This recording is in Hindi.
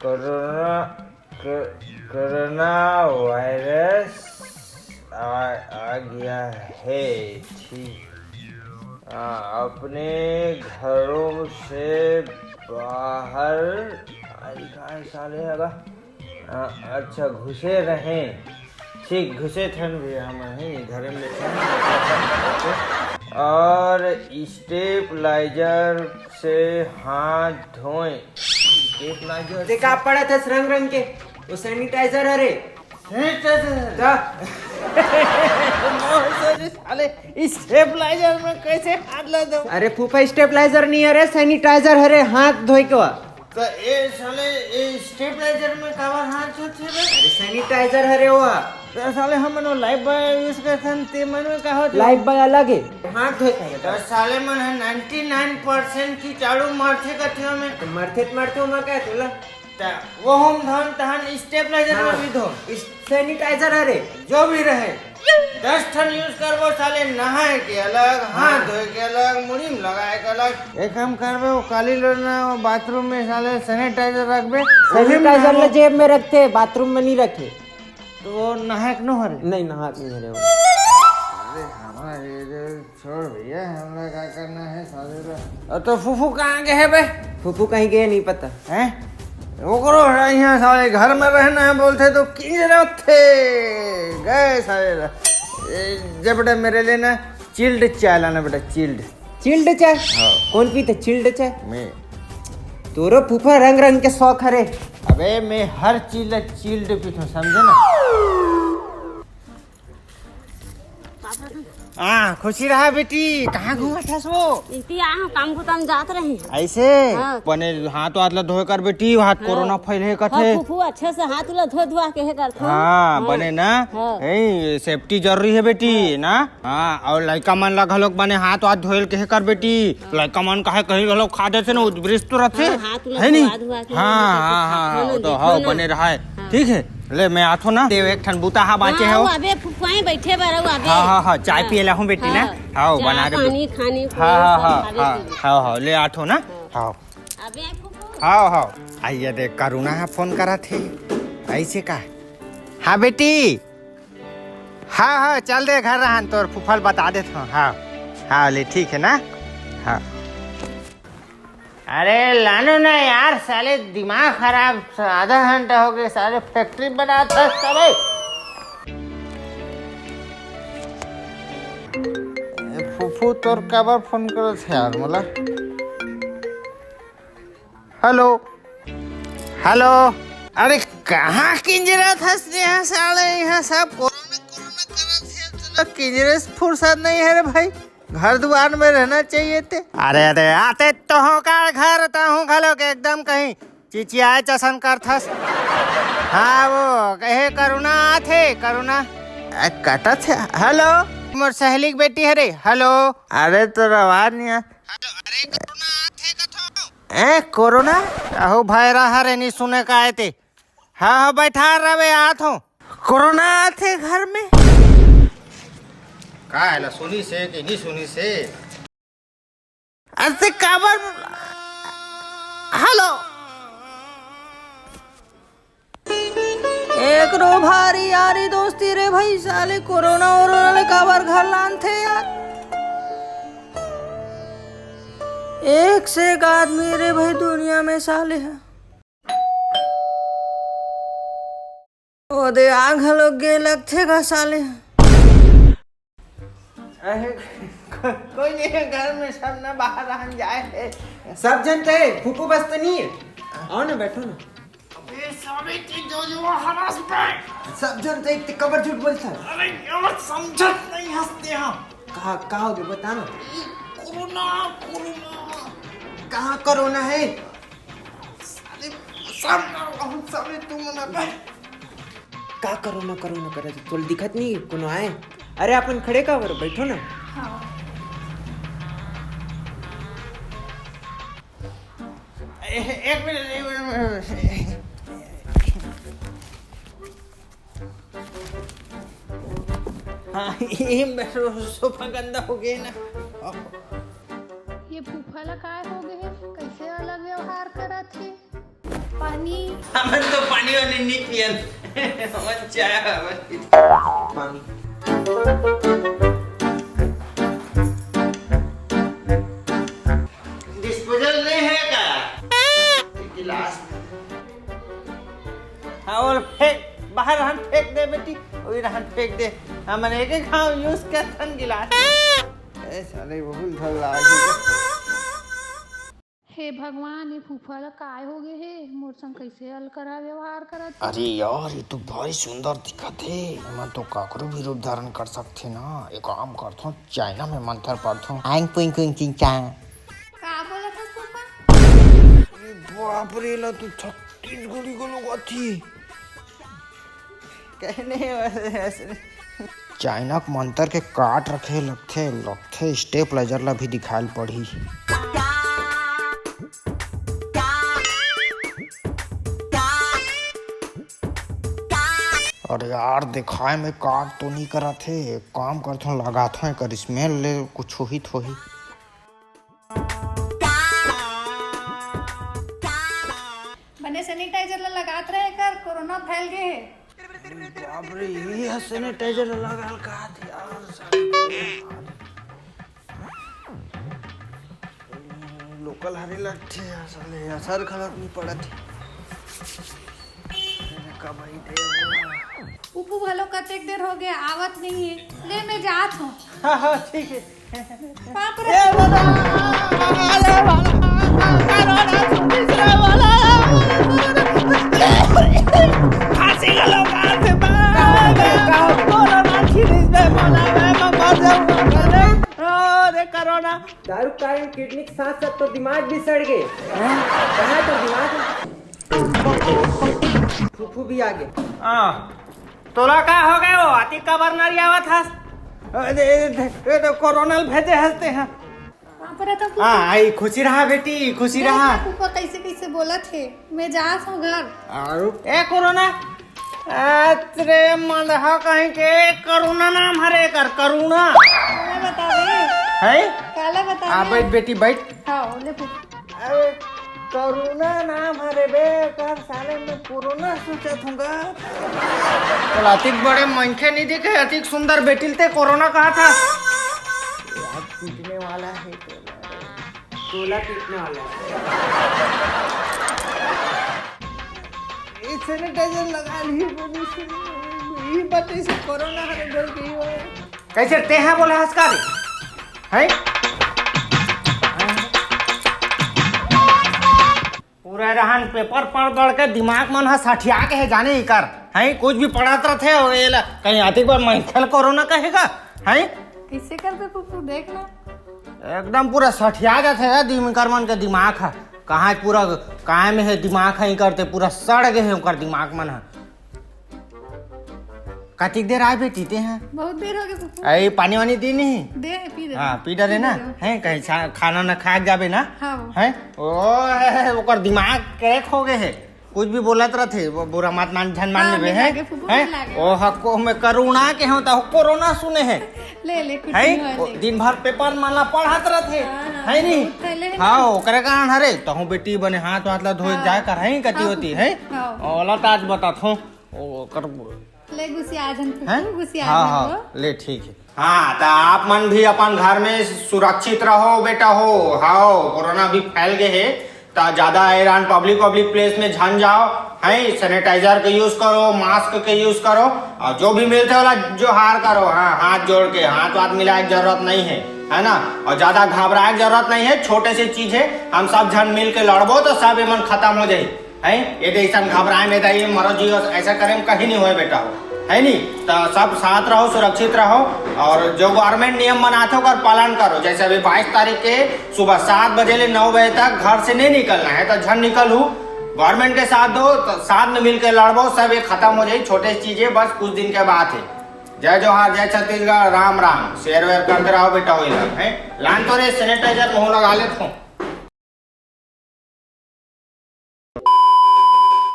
कोरोना कोरोना वायरस आ गया है। ठीक, अपने घरों से बाहर साले होगा। अच्छा, घुसे रहें। ठीक, घुसे थन भी हम घर में और स्टेपलाइजर से हाथ धोएं। स्टेपलाइजर ते का पड़ा था रंग रंग के वो सैनिटाइजर अरे साले स्टेपलाइजर में कैसे हाथ ला दो? अरे फूफा स्टेपलाइजर नहीं अरे सैनिटाइजर अरे हाथ धोई के तो ये साले स्टेपलाइजर में कवर हाथ धोते रे? अरे सैनिटाइजर अरे वो तो साले हम मनो लाइफ बॉय यूज करते ते मनो का हो लाइफ बॉय अलग है हाथ धोई तो साले मन 99% कीटाणु मरते कथे में मरते मैं क्या तुला वो हम धन तहन स्टेपलाइजर में भी धो सैनिटाइजर अरे जो भी रहे 10 ठन यूज करबो साले नहाए के अलग हाथ धोए के अलग मुड़ी में लगाए के अलग एक हम करबे वो काली लोना बाथरूम में साले सैनिटाइजर रखबे सैनिटाइजर ले जेब में रखते बाथरूम में नहीं रखे तो वो नहाए के न हरे नहीं नहात नहीं हरे अरे हमारे छोड़ भैया हमरा क्या करना है साले तो फूफू कहाँ गए है बे? फूफू कहीं गए नहीं पता हैं वो करो यहाँ साले घर में रहना है बोलते तो किंजरा थे गए साले जब मेरे लिए ना चिल्ड चाय लाना बेटा चिल्ड चाय कौन पीते चिल्ड चाय मैं तोरो फूफा रंग रंग के शौक हरे अबे मैं हर चीज चिल्ड पीता समझे ना। हाँ खुशी रहा बेटी कहाँ घूमा था सो काम को तम जात रहे ऐसे बने हाथ वाथ ला धोए कर बेटी हाथ कोरोना फैले कथे फूफू अच्छे से हाथ ला धो धुआ के है करथो हाँ बने ना सेफ्टी जरूरी है बेटी ना। हाँ और लड़का मन ला घलोक बने हाथ वाथ धोएल के कर बेटी लड़का मन काहे कहीं घलोक खा देते ना ब्रिज तो रहते है नहीं। हाँ हाँ हाँ तो हाँ बने रहा है ठीक है ले मैं आथो ना देव एक ठन बूता हा बाचे है अबे फुफाई बैठे बारो अबे हाँ चाय पिए ला हूं बेटी ना हाँ बना दे पानी खानी हाँ ले आठो ना हाँ अबे फुफू हाँ आइए देख करुणा फोन करा थे ऐसे का हाँ बेटी हाँ चल दे घर रहा तोर फुफल बता दे हाँ ले ठीक है ना हाँ अरे लानो ना यार साले दिमाग खराब आधा घंटा हो गया साले फैक्ट्री बनाता साले फूफू तोर कबर फोन करो थे यार मोला हेलो अरे कहाँ किंजरा था यहाँ साले यहाँ सब कोरोना करा थे किंजरे से फुर्सत नहीं है रे भाई घर दुआर में रहना चाहिए थे। अरे आते तो हो का घर तो हूँ घलो के एकदम कहीं चिचियाए चसन कर थस। हाँ वो कहे करुणा आथे करुणा कटा थे हेलो मोर सहेली की बेटी है रे हेलो अरे तो आवाज नहीं अरे करुणा आथे कथो कोरोना अहो भाई रहा रे नहीं सुने का आए थे हाँ बैठा रहे आत हो कोरोना आथे घर में का है सुनी से कि नहीं सुनी से अरे काबर हेलो एक रो भारी यारी दोस्ती रे भाई साले कोरोना ले काबर घर लान थे यार एक से एक आदमी रे भाई दुनिया में साले है ओ दे आंख लोग गे लगते का साले कोई नहीं है घर में सब ना बाहर रहन जाए सब जनते फूफू बस तो नहीं है आओ ना बैठो ना अबे सारे चीज जो हरास पे सब जनते इतने कबर झूठ बोलता है अरे यार समझत नहीं हंसते हम कहाँ हो गए बता ना कोरोना कहाँ कोरोना है साले तुम ना पे का कोरोना करे तो दिखत नहीं कोनो आए अरे अपन खड़े का करो बैठो ना एक मिनट हाँ ये मेरा सोफा गंदा हो गया ना ये फूफा ला काय हो गए कैसे अलग व्यवहार करत है पानी हमन तो पानी वाली नहीं पियन हमन चाय हमन पानी डिस्पोजल नहीं है का गिलास हाँ और फेंक बाहर हम फेंक दे बेटी वही रहन फेंक दे हमन एक एक खाओ यूज करथन गिलास ए साले बहुत धर लागे हे भगवान ये फूफा ला काय हो गए हे मोर संग कैसे हल करा व्यवहार करत अरे यार ये तो भारी सुंदर दिखत है मैं तो काकरो भी रूप धारण कर सकते ना एक काम करता चाइना में मंत्र पढ़ता आंग पुंग कुंग चिंग चांग का बोलत हस फूफा बाप रे ला तू 36 गोली को लगाती कहने ऐसे चाइना के मंत्र के काट रखे लगथे स्टेप लेजर ला भी दिखाइल पड़ी अरे यार दिखाए में काट तो नहीं करा थे काम करता लगा था कर स्मेल ले कुछ ही थोही बने सैनिटाइजर ला लगात रहे कर कोरोना फैल गए है बाप रे ये सैनिटाइजर लगाल का यार लोकल हरी लगते साले असर खबर नहीं पड़त का भाई दे उपू भलो कतेक देर हो गया आवत नहीं है ले मैं जात हूँ हां हां ठीक है बाप रे ए वाला अरे वाला कोरोना वाला फांसी का लोग आते कोरोना सीरीज में बोला मैं मर जाऊंगा अरे कोरोना दारू के कारण किडनी के साथ साथ तो दिमाग भी सड़ गए कहाँ तो दिमाग फूफू भी आ गए हां तोला का हो गए वो अति कबर नरी आवत हस ये तो कोरोना भेजे हंसते हैं बाप रे तो हां आई खुशी रहा बेटी खुशी रहा फूफा कैसे कैसे बोलत है मैं जात हूँ घर और ए कोरोना अरे मंदहा कहीं के करुणा नाम हरे कर करुणा काला बतावे है काला बतावे आ बैठ बेटी बैठ हाँ ले फूफा अरे करुणा नाम हरे बे कर साले में कोरोना सोचत हूँगा तो अतिक बड़े मनखे नहीं दिखे अतिक सुंदर बेटिल ते कोरोना कहा था यार पीटने वाला है तोला पीटने वाला है सैनिटाइजर लगा ली ये बत्ती से कोरोना हरे बोल गई हो कैसे ते हैं बोला हंसका है पूरा रहन पेपर पढ़ पढ़ के दिमाग मन हा सठिया के है जाने ही कर है कुछ भी पढ़ात रहे और ये कहीं आती बार मैं खेल कोरोना कहेगा है कैसे करते फूफू देख लो एकदम पूरा सठिया जाते है दिमकर के दिमाग है कहाँ पूरा कहाँ में है दिमाग है करते पूरा सड़ गए है उनका दिमाग मन है कतिक देर आए बेटी ते हैं बहुत देर हो गई फूफू अरे पानी वानी दी नहीं दे पी दे हाँ पी डरे ना है कहीं खाना ना खा जाबे ना हाँ है ओ ओकर दिमाग क्रैक हो गए है कुछ भी बोलत रहे वो बुरा मत मान झन मान हाँ, लेबे लागे, है फुफु, हैं? लागे। ओ हको में करुणा के हो तो कोरोना सुने है ले कुछ है नहीं ओ, होले। दिन भर पेपर माला पढ़त रहे हाँ, है नी बहुत पहले है ना। हाँ ओकरे कारण हरे तहु बेटी बने हाथ वाथ ला धोए हाँ। जाए कर है कति हाँ, होती है हाँ। ओला ताज बतात हूं ओकर ले गुसिया जन हैं? फूफू गुसिया हाँ जन हाँ ले ठीक है हाँ तो आप मन भी अपन घर में सुरक्षित रहो बेटा हो हाँ कोरोना भी फैल गए है तो ज्यादा हैरान पब्लिक प्लेस में झन जाओ है सैनिटाइजर के यूज करो मास्क के यूज करो और जो भी मिलते वाला जो हार करो हाँ हाथ जोड़ के हाथ वाथ मिलाए की जरूरत नहीं है ना और ज्यादा घबराए की जरूरत नहीं है छोटे से चीज है हम सब झन मिल के लड़बो तो सब एमन खत्म हो जाये है ये ऐसा घबराए में ये मरो जी ऐसा करे में कहीं नहीं हो बेटा है नी तो सब साथ रहो सुरक्षित रहो और जो गवर्नमेंट नियम बनाते हो पालन करो जैसे अभी 22 तारीख के सुबह 7 बजे ले 9 बजे तक घर से नहीं निकलना है तो झन निकलू गवर्नमेंट के साथ दो तो साथ में मिलकर लड़बो सब ये खत्म हो जाए छोटे चीजें बस कुछ दिन के बाद है जय जोहार जय छत्तीसगढ़ राम राम शेयर वेयर करते रहो बेटा वही है लान तो रे सैनिटाइजर मुँह लगा लेता हूँ